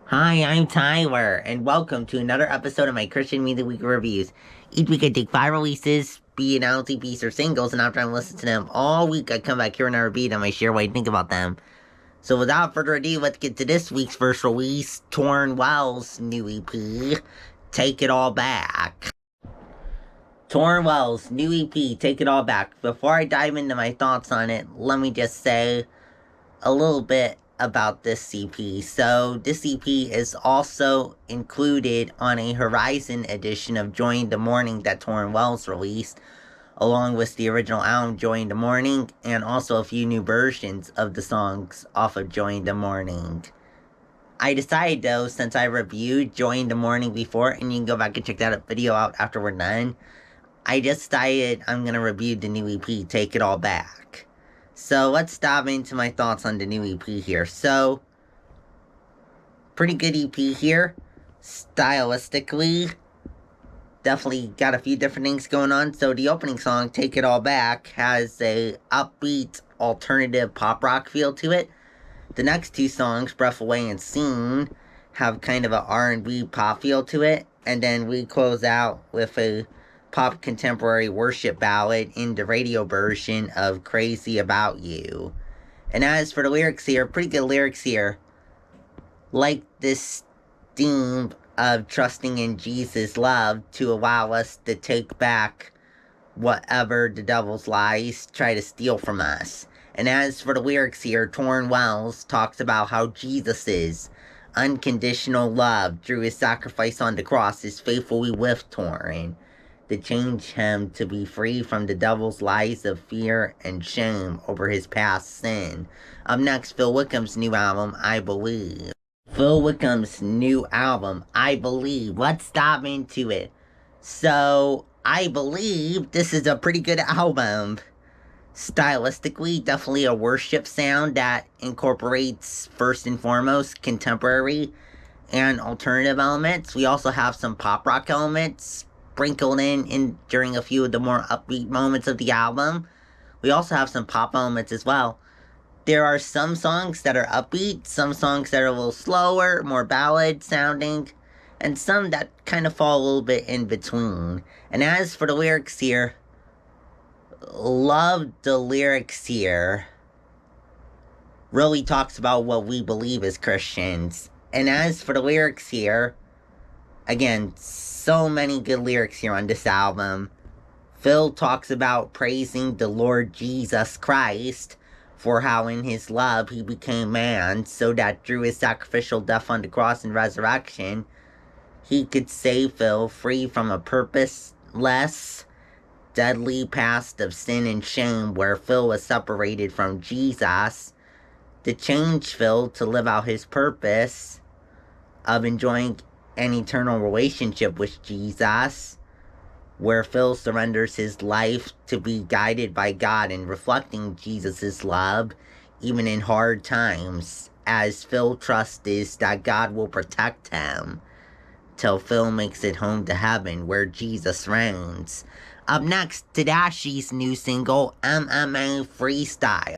Hi, I'm Tyler, and welcome to another episode of my Christian Music Week reviews. Each week I take 5 releases, be it an LTPs or singles, and after I listen to them all week, I come back here and I repeat them. I share what I think about them. So without further ado, let's get to this week's first release, Tauren new EP, Take It All Back. Tauren new EP, Take It All Back. Before I dive into my thoughts on it, let me just say a little bit about this CP. So this EP is also included on a Horizon edition of Join the Morning that Tauren released, along with the original album Join the Morning, and also a few new versions of the songs off of Join the Morning. I decided though, since I reviewed Join the Morning before, and you can go back and check that video out after we're done, I just decided I'm gonna review the new EP, Take It All Back. So let's dive into my thoughts on the new EP here. So, pretty good EP here. Stylistically, definitely got a few different things going on. So the opening song, Take It All Back, has a upbeat alternative pop rock feel to it. The next two songs, Breath Away and Scene, have kind of an R&B pop feel to it. And then we close out with a pop contemporary worship ballad in the radio version of Crazy About You. And as for the lyrics here, pretty good lyrics here. Like this theme of trusting in Jesus' love to allow us to take back whatever the devil's lies try to steal from us. And as for the lyrics here, Tauren talks about how Jesus' unconditional love through his sacrifice on the cross is faithfully with Tauren, to change him to be free from the devil's lies of fear and shame over his past sin. Up next, Phil Wickham's new album, I Believe. Phil Wickham's new album, I Believe. Let's dive into it. So, I Believe this is a pretty good album. Stylistically, definitely a worship sound that incorporates, first and foremost, contemporary and alternative elements. We also have some pop rock elements sprinkled in during a few of the more upbeat moments of the album. We also have some pop elements as well. There are some songs that are upbeat, some songs that are a little slower, more ballad sounding, and some that kind of fall a little bit in between. And as for the lyrics here, love the lyrics here. Really talks about what we believe as Christians. And as for the lyrics here, again, so many good lyrics here on this album. Phil talks about praising the Lord Jesus Christ for how in his love he became man, so that through his sacrificial death on the cross and resurrection, he could save Phil free from a purposeless, deadly past of sin and shame where Phil was separated from Jesus, to change Phil to live out his purpose of enjoying an eternal relationship with Jesus, where Phil surrenders his life to be guided by God and reflecting Jesus' love, even in hard times, as Phil trusts is that God will protect him till Phil makes it home to heaven, where Jesus reigns. Up next, Tedashii's new single, MMA Freestyle.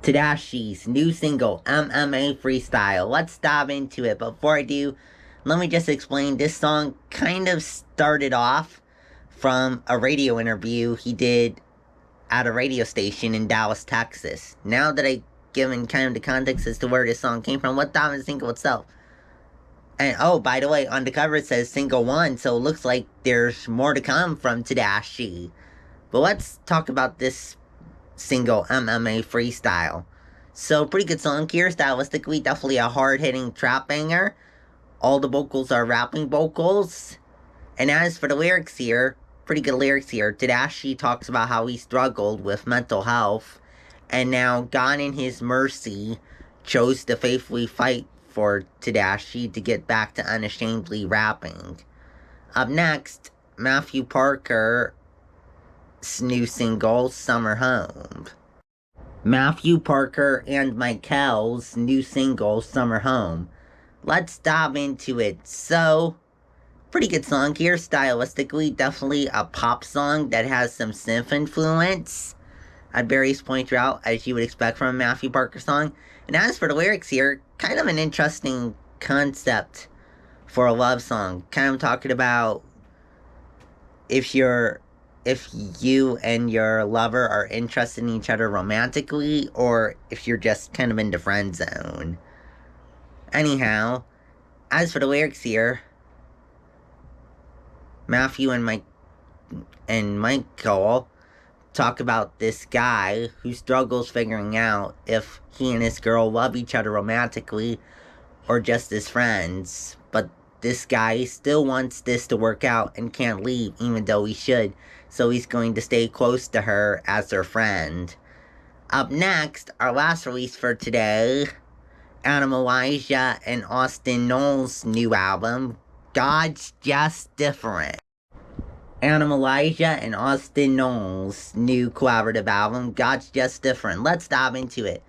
Tedashii's new single, MMA Freestyle. Let's dive into it. Before I do, let me just explain, this song kind of started off from a radio interview he did at a radio station in Dallas, Texas. Now that I've given kind of the context as to where this song came from, let's dive into the single itself. And oh, by the way, on the cover it says single 1, so it looks like there's more to come from Tedashii. But let's talk about this single, MMA Freestyle. So, pretty good song here, stylistically, definitely a hard-hitting trap banger. All the vocals are rapping vocals. And as for the lyrics here, pretty good lyrics here. Tedashii talks about how he struggled with mental health, and now God in his mercy chose to faithfully fight for Tedashii to get back to unashamedly rapping. Up next, Matthew Parker's new single, Summer Home. Matthew Parker and Mykyl-'s new single, Summer Home. Let's dive into it. So, pretty good song here, stylistically, definitely a pop song that has some synth influence at various points throughout, as you would expect from a Matthew Parker song. And as for the lyrics here, kind of an interesting concept for a love song. Kind of talking about if you and your lover are interested in each other romantically, or if you're just kind of in the friend zone. Anyhow, as for the lyrics here, Matthew and Mykyl talk about this guy who struggles figuring out if he and his girl love each other romantically or just as friends. But this guy still wants this to work out and can't leave even though he should. So he's going to stay close to her as her friend. Up next, our last release for today, Elijah and Austin Knoll's new album, God's Just Different. Elijah and Austin Knoll's new collaborative album, God's Just Different. Let's dive into it.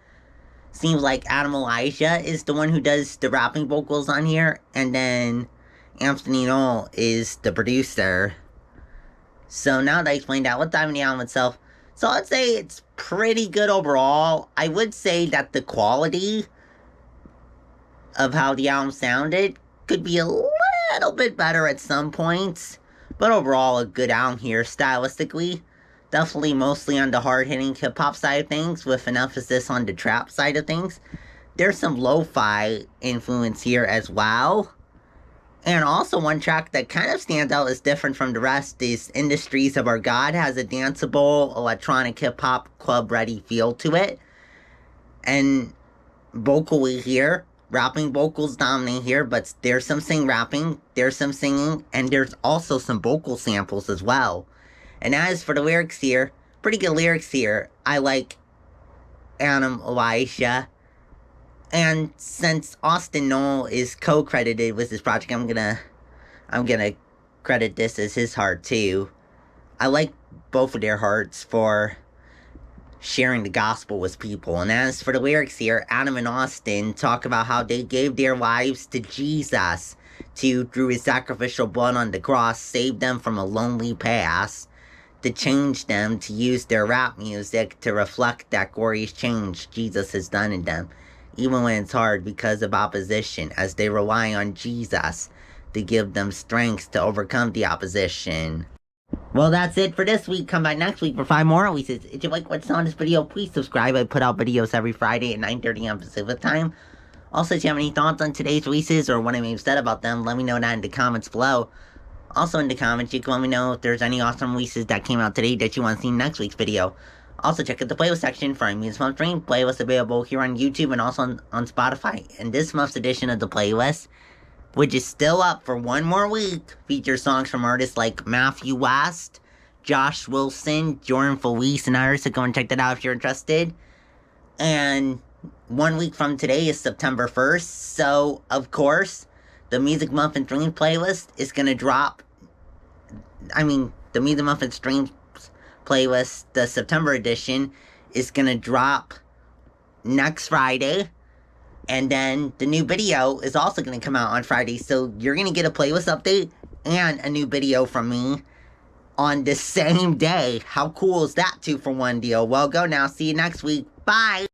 Seems like Elijah is the one who does the rapping vocals on here, and then Anthony Knoll is the producer. So now that I explained that, let's dive into the album itself. So I'd say it's pretty good overall. I would say that the quality of how the album sounded could be a little bit better at some points. But overall, a good album here, stylistically. Definitely mostly on the hard-hitting hip-hop side of things, with an emphasis on the trap side of things. There's some lo-fi influence here as well. And also one track that kind of stands out as different from the rest is Industries of Our God. Has a danceable, electronic hip-hop, club-ready feel to it. And vocally here, rapping vocals dominate here, but there's some rapping, there's some singing, and there's also some vocal samples as well. And as for the lyrics here, pretty good lyrics here. I like Elijah. And since Austin Knoll is co-credited with this project, I'm gonna credit this as his heart too. I like both of their hearts for sharing the gospel with people. And as for the lyrics here, Adam and Austin talk about how they gave their lives to Jesus to, through his sacrificial blood on the cross, save them from a lonely past, to change them to use their rap music to reflect that glorious change Jesus has done in them, even when it's hard because of opposition, as they rely on Jesus to give them strength to overcome the opposition. Well, that's it for this week. Come back next week for 5 more releases. If you like what's on this video, please subscribe. I put out videos every Friday at 9:30 a.m. Pacific time. Also, if you have any thoughts on today's releases or what I may have said about them, let me know that in the comments below. Also in the comments, you can let me know if there's any awesome releases that came out today that you want to see in next week's video. Also, check out the playlist section for our Music Month Stream playlist available here on YouTube and also on Spotify. And this month's edition of the playlist, which is still up for 1 more week, features songs from artists like Matthew West, Josh Wilson, Jordan Felice, and others. So go and check that out if you're interested. And 1 week from today is September 1st. So, of course, the Music Month and Stream playlist is going to drop. The Music Month and Stream playlist, the September edition, is going to drop next Friday. And then the new video is also going to come out on Friday. So you're going to get a playlist update and a new video from me on the same day. How cool is that 2-for-1 deal? Well, go now. See you next week. Bye.